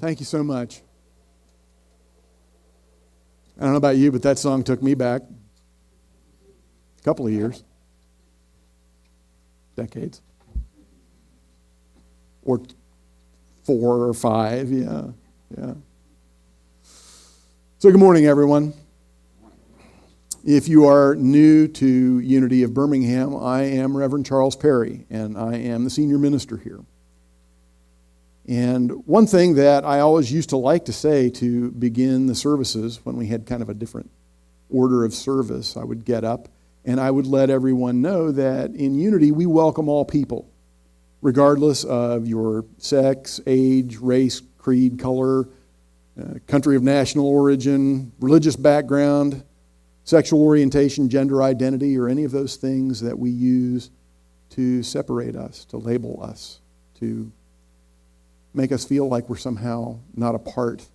Thank you so much. I don't know about you, but that song took me back a couple of years, decades, or 4 or 5, yeah. So good morning, everyone. If you are new to Unity of Birmingham, I am Reverend Charles Perry, and I am the senior minister here. And one thing that I always used to like to say to begin the services, when we had kind of a different order of service, I would get up and I would let everyone know that in Unity we welcome all people, regardless of your sex, age, race, creed, color, country of national origin, religious background, sexual orientation, gender identity, or any of those things that we use to separate us, to label us, to make us feel like we're somehow not a part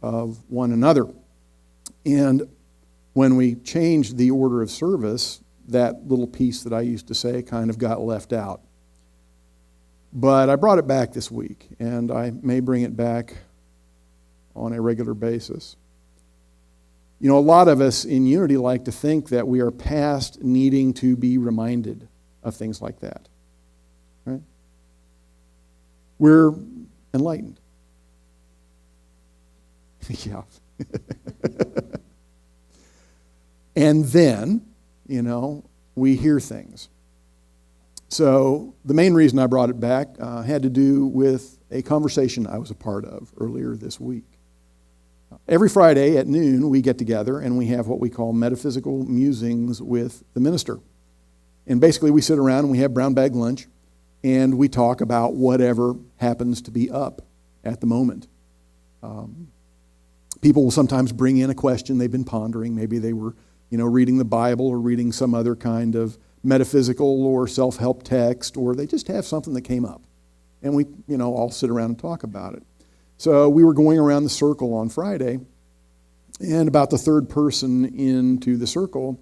of one another. And when we changed the order of service, that little piece that I used to say kind of got left out. But I brought it back this week, and I may bring it back on a regular basis. You know, a lot of us in Unity like to think that we are past needing to be reminded of things like that, right? We're enlightened. Yeah. And then, we hear things. So the main reason I brought it back had to do with a conversation I was a part of earlier this week. Every Friday at noon, we get together and we have what we call metaphysical musings with the minister. And basically we sit around and we have brown bag lunch and we talk about whatever happens to be up at the moment. People will sometimes bring in a question they've been pondering. Maybe they were, reading the Bible or reading some other kind of metaphysical or self-help text, or they just have something that came up. And we, all sit around and talk about it. So we were going around the circle on Friday, and about the third person into the circle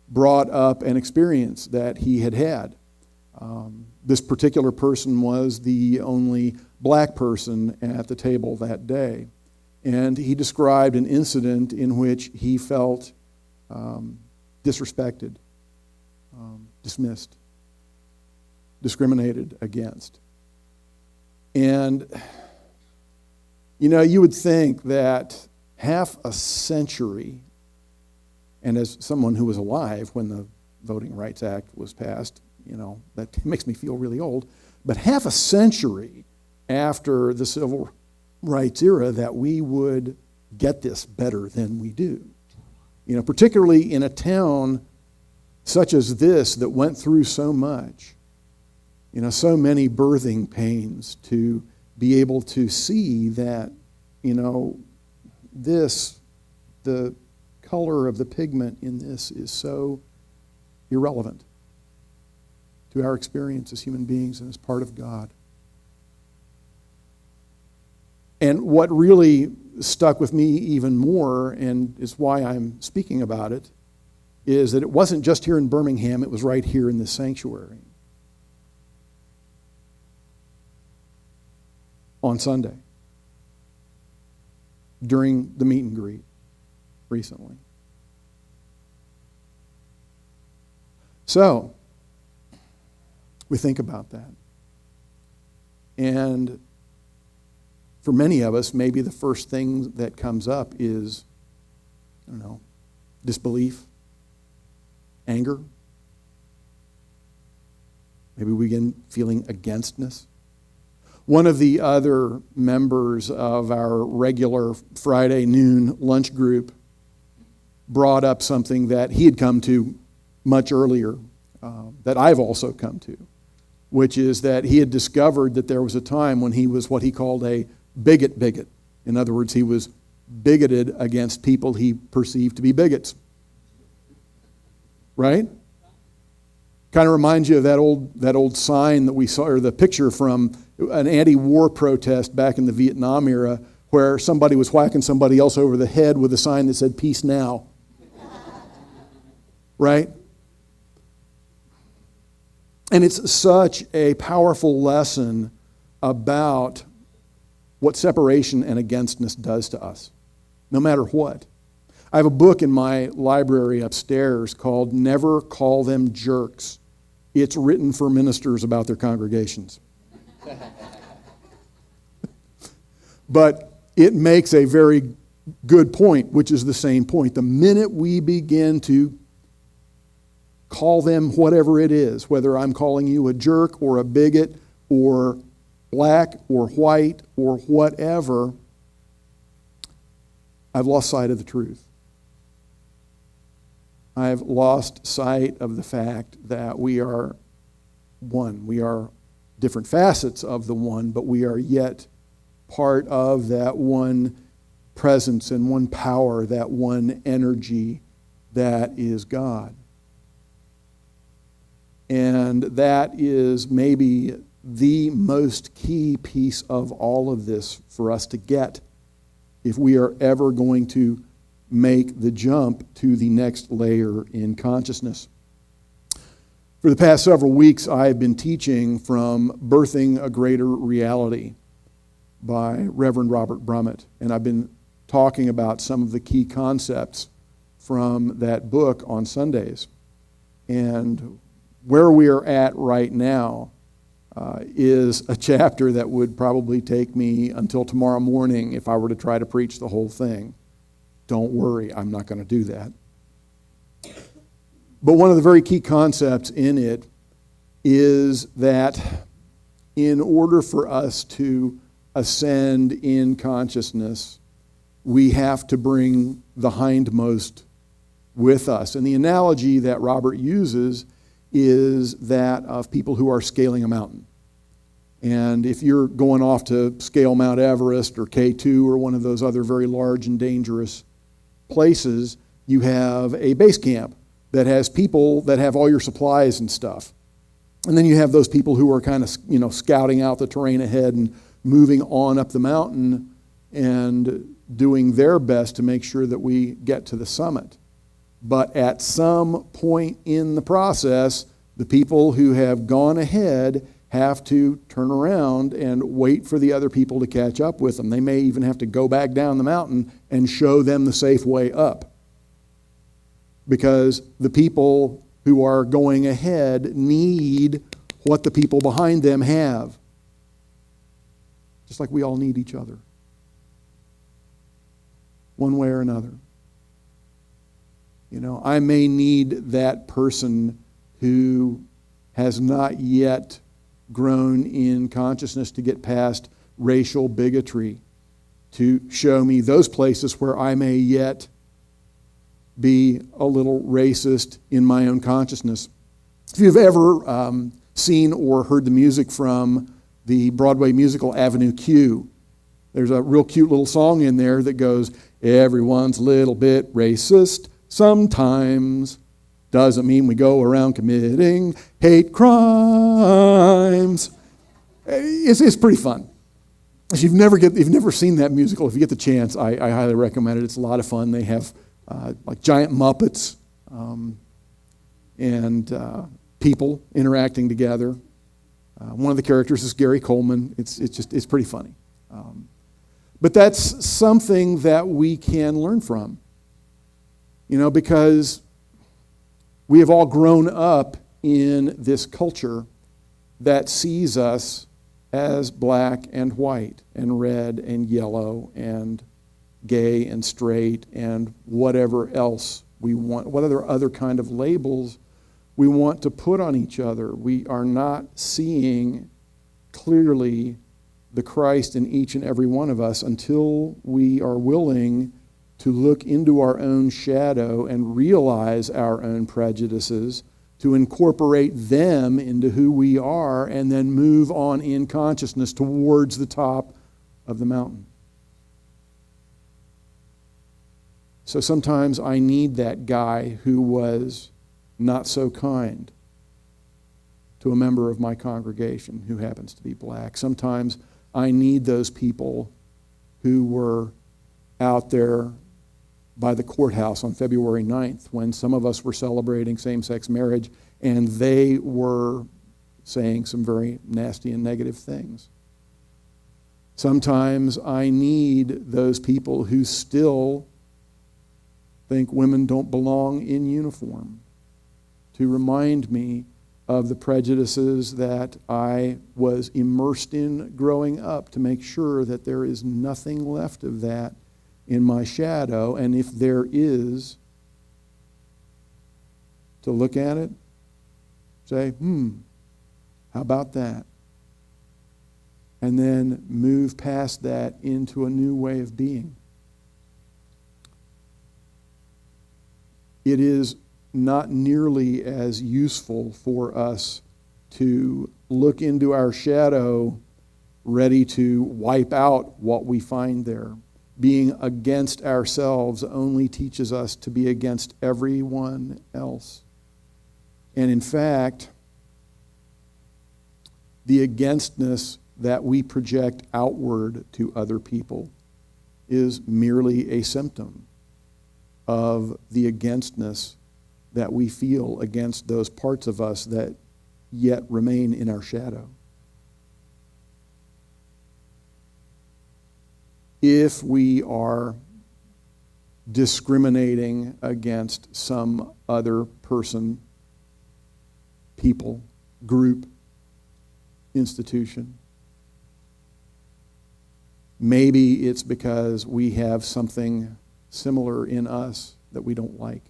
brought up an experience that he had had. This particular person was the only black person at the table that day. And he described an incident in which he felt disrespected, dismissed, discriminated against. And, you would think that half a century, and as someone who was alive when the Voting Rights Act was passed, that makes me feel really old, but half a century after the Civil Rights era, that we would get this better than we do. Particularly in a town such as this that went through so much, so many birthing pains, to be able to see that, the color of the pigment in this is so irrelevant to our experience as human beings and as part of God. And what really stuck with me even more, and is why I'm speaking about it, is that it wasn't just here in Birmingham, it was right here in this sanctuary. On Sunday, during the meet and greet recently. So, we think about that. And for many of us, maybe the first thing that comes up is, disbelief, anger. Maybe we begin feeling againstness. One of the other members of our regular Friday noon lunch group brought up something that he had come to much earlier, that I've also come to, which is that he had discovered that there was a time when he was what he called a bigot. In other words, he was bigoted against people he perceived to be bigots. Right? Kind of reminds you of that old sign that we saw, or the picture from an anti-war protest back in the Vietnam era, where somebody was whacking somebody else over the head with a sign that said, "Peace now." Right? And it's such a powerful lesson about what separation and againstness does to us, no matter what. I have a book in my library upstairs called Never Call Them Jerks. It's written for ministers about their congregations. But it makes a very good point, which is the same point. The minute we begin to call them whatever it is, whether I'm calling you a jerk or a bigot or black or white or whatever, I've lost sight of the truth. I've lost sight of the fact that we are one. We are different facets of the one, but we are yet part of that one presence and one power, that one energy that is God. And that is maybe the most key piece of all of this for us to get if we are ever going to make the jump to the next layer in consciousness. For the past several weeks, I've been teaching from Birthing a Greater Reality by Reverend Robert Brummett, and I've been talking about some of the key concepts from that book on Sundays. And where we are at right now is a chapter that would probably take me until tomorrow morning if I were to try to preach the whole thing. Don't worry, I'm not going to do that. But one of the very key concepts in it is that in order for us to ascend in consciousness, we have to bring the hindmost with us. And the analogy that Robert uses is that of people who are scaling a mountain. And if you're going off to scale Mount Everest or K2 or one of those other very large and dangerous places, you have a base camp that has people that have all your supplies and stuff. And then you have those people who are kind of, scouting out the terrain ahead and moving on up the mountain and doing their best to make sure that we get to the summit. But at some point in the process, the people who have gone ahead have to turn around and wait for the other people to catch up with them. They may even have to go back down the mountain and show them the safe way up. Because the people who are going ahead need what the people behind them have. Just like we all need each other, one way or another. I may need that person who has not yet grown in consciousness to get past racial bigotry, to show me those places where I may yet be a little racist in my own consciousness. If you've ever seen or heard the music from the Broadway musical Avenue Q, there's a real cute little song in there that goes, "Everyone's a little bit racist sometimes. Doesn't mean we go around committing hate crimes." It's pretty fun. If you've never seen that musical, if you get the chance, I highly recommend it. It's a lot of fun. They have like giant Muppets and people interacting together. One of the characters is Gary Coleman. It's pretty funny. But that's something that we can learn from. Because we have all grown up in this culture that sees us as black and white and red and yellow and gay and straight and whatever else we want, whatever other kind of labels we want to put on each other. We are not seeing clearly the Christ in each and every one of us until we are willing to look into our own shadow and realize our own prejudices, to incorporate them into who we are, and then move on in consciousness towards the top of the mountain. So sometimes I need that guy who was not so kind to a member of my congregation who happens to be black. Sometimes I need those people who were out there by the courthouse on February 9th when some of us were celebrating same-sex marriage and they were saying some very nasty and negative things. Sometimes I need those people who still think women don't belong in uniform to remind me of the prejudices that I was immersed in growing up, to make sure that there is nothing left of that in my shadow, and if there is, to look at it, say, how about that? And then move past that into a new way of being. It is not nearly as useful for us to look into our shadow ready to wipe out what we find there. Being against ourselves only teaches us to be against everyone else. And in fact, the againstness that we project outward to other people is merely a symptom of the againstness that we feel against those parts of us that yet remain in our shadow. If we are discriminating against some other person, people, group, institution, maybe it's because we have something similar in us that we don't like,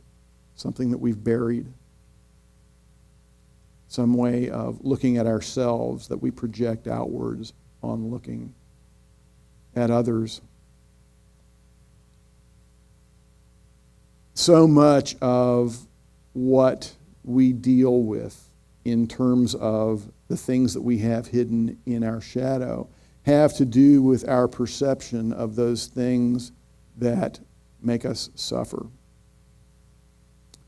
something that we've buried, some way of looking at ourselves that we project outwards on looking at others. So much of what we deal with in terms of the things that we have hidden in our shadow have to do with our perception of those things that make us suffer.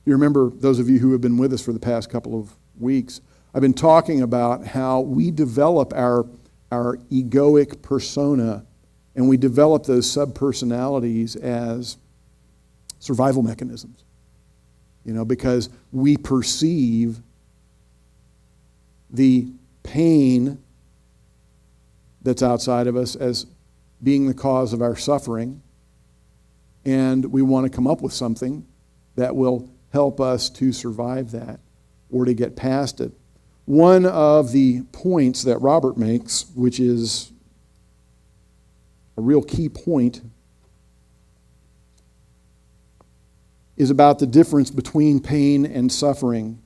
You remember, those of you who have been with us for the past couple of weeks, I've been talking about how we develop our egoic persona, and we develop those subpersonalities as survival mechanisms. Because we perceive the pain that's outside of us as being the cause of our suffering, and we want to come up with something that will help us to survive that or to get past it. One of the points that Robert makes, which is a real key point, is about the difference between pain and suffering.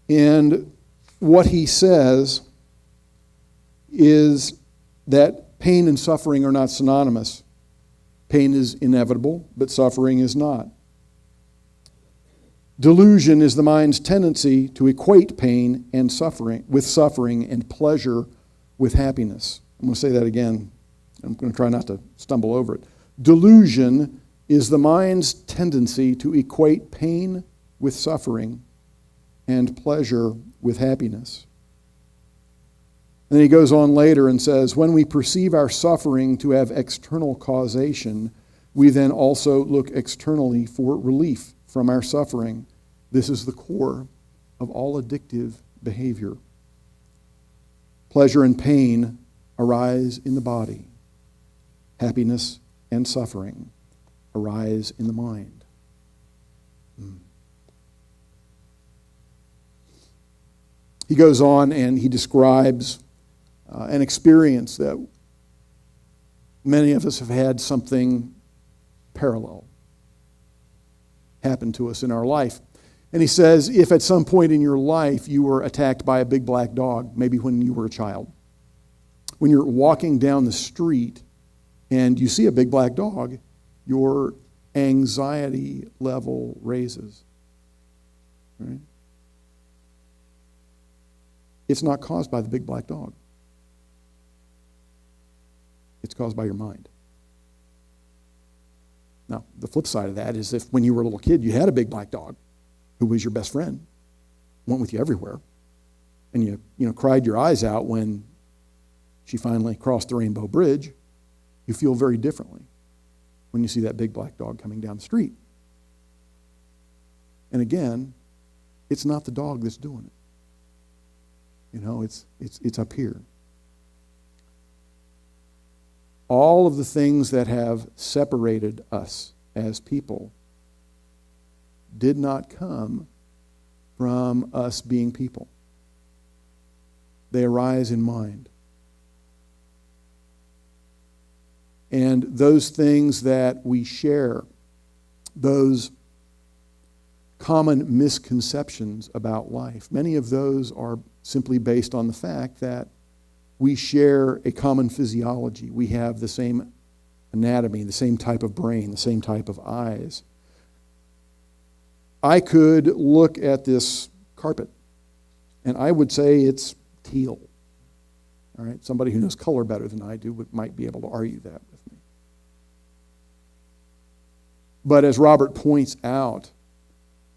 And what he says is that pain and suffering are not synonymous. Pain is inevitable, but suffering is not. Delusion is the mind's tendency to equate pain and suffering and pleasure with happiness. I'm going to say that again. I'm going to try not to stumble over it. Delusion is the mind's tendency to equate pain with suffering and pleasure with happiness. And then he goes on later and says, when we perceive our suffering to have external causation, we then also look externally for relief from our suffering. This is the core of all addictive behavior. Pleasure and pain arise in the body. Happiness and suffering arise in the mind. He goes on and he describes an experience that many of us have had something parallel happen to us in our life. And he says, if at some point in your life you were attacked by a big black dog, maybe when you were a child, when you're walking down the street and you see a big black dog, your anxiety level raises. Right? It's not caused by the big black dog. It's caused by your mind. Now, the flip side of that is if when you were a little kid you had a big black dog who was your best friend, went with you everywhere, and you cried your eyes out when she finally crossed the Rainbow Bridge, you feel very differently when you see that big black dog coming down the street. And again, it's not the dog that's doing it. It's up here. All of the things that have separated us as people did not come from us being people. They arise in mind. And those things that we share, those common misconceptions about life, many of those are simply based on the fact that we share a common physiology. We have the same anatomy, the same type of brain, the same type of eyes. I could look at this carpet, and I would say it's teal. All right? Somebody who knows color better than I do might be able to argue that with me. But as Robert points out,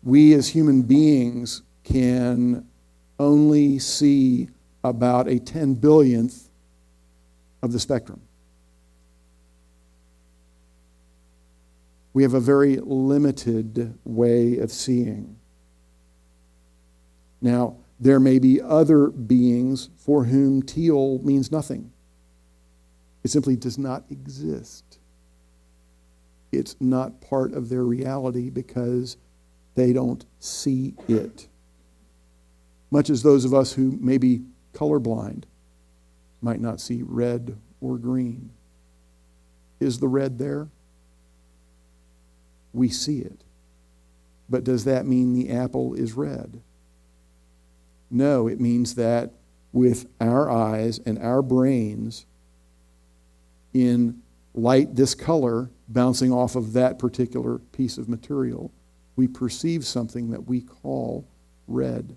we as human beings can only see about a 10/1000th of the spectrum. We have a very limited way of seeing. Now, there may be other beings for whom teal means nothing. It simply does not exist. It's not part of their reality because they don't see it. Much as those of us who may be colorblind might not see red or green. Is the red there? We see it. But does that mean the apple is red? No, it means that with our eyes and our brains, in light this color bouncing off of that particular piece of material, we perceive something that we call red.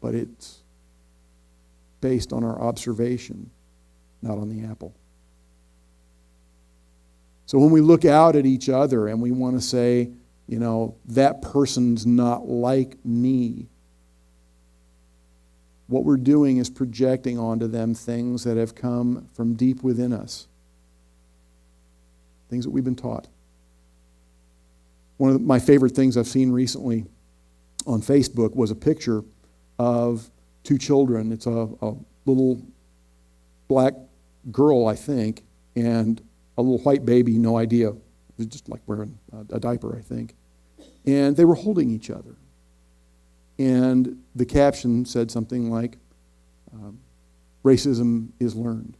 But it's based on our observation, not on the apple. So when we look out at each other and we want to say, that person's not like me, what we're doing is projecting onto them things that have come from deep within us, things that we've been taught. One of my favorite things I've seen recently on Facebook was a picture of two children. It's a little black girl, I think, and a little white baby, no idea. It was just like wearing a diaper, I think. And they were holding each other. And the caption said something like, racism is learned.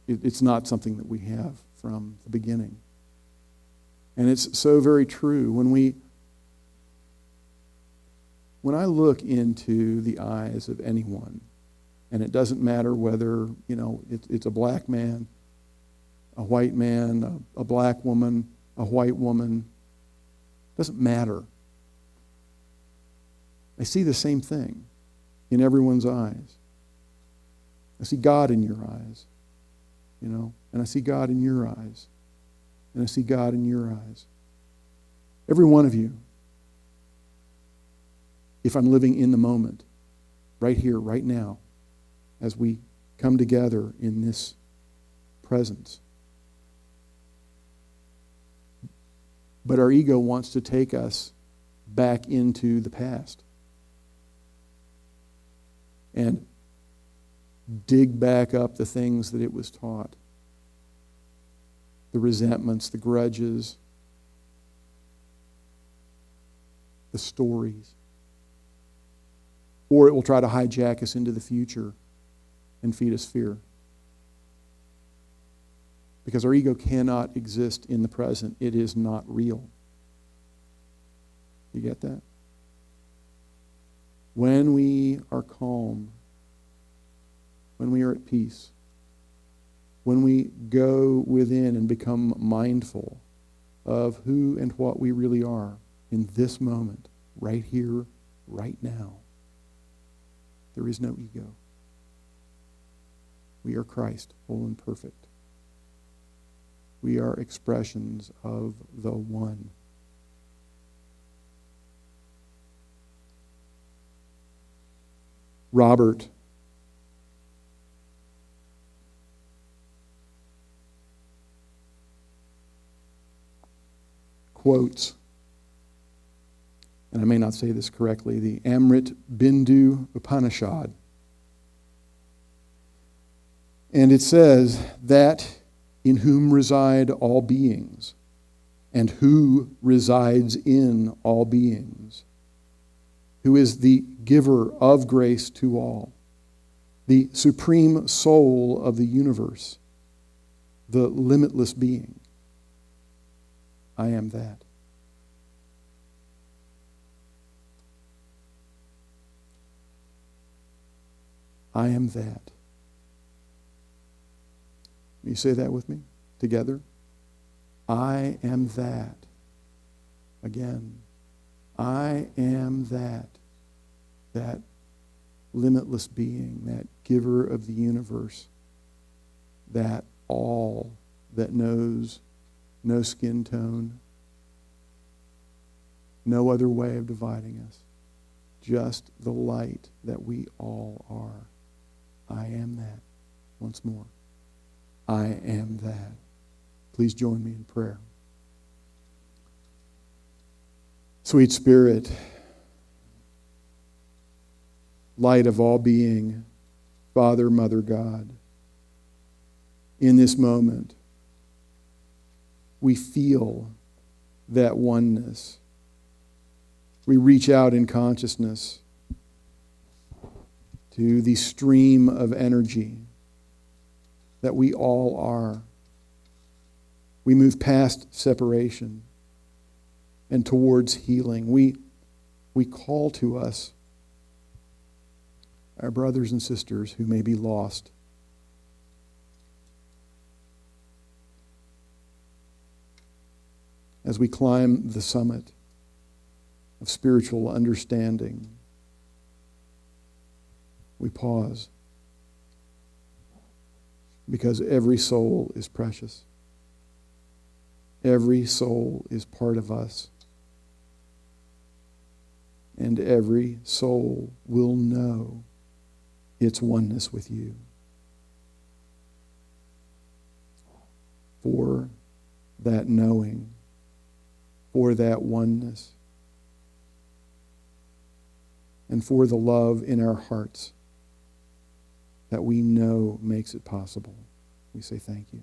It's not something that we have from the beginning. And it's so very true. When I look into the eyes of anyone, and it doesn't matter whether, it's a black man, a white man, a black woman, a white woman, it doesn't matter. I see the same thing in everyone's eyes. I see God in your eyes, and I see God in your eyes, and I see God in your eyes. Every one of you, if I'm living in the moment, right here, right now, as we come together in this presence. But our ego wants to take us back into the past and dig back up the things that it was taught. The resentments, the grudges, the stories. Or it will try to hijack us into the future and feed us fear. Because our ego cannot exist in the present. It is not real. You get that? When we are calm, when we are at peace, when we go within and become mindful of who and what we really are in this moment, right here, right now, there is no ego. We are Christ, whole and perfect. We are expressions of the one. Robert quotes and I may not say this correctly, the Amrit Bindu Upanishad. And it says, that in whom reside all beings, and who resides in all beings, who is the giver of grace to all, the supreme soul of the universe, the limitless being. I am that. I am that. Will you say that with me together? I am that. Again, I am that. That limitless being, that giver of the universe, that all that knows no skin tone, no other way of dividing us, just the light that we all are. I am that. Once more. I am that. Please join me in prayer. Sweet Spirit, light of all being, Father, Mother, God, in this moment, we feel that oneness. We reach out in consciousness to the stream of energy that we all are. We move past separation and towards healing. We call to us our brothers and sisters who may be lost. As we climb the summit of spiritual understanding, we pause because every soul is precious. Every soul is part of us. And every soul will know its oneness with you. For that knowing, for that oneness, and for the love in our hearts that we know makes it possible, we say thank you.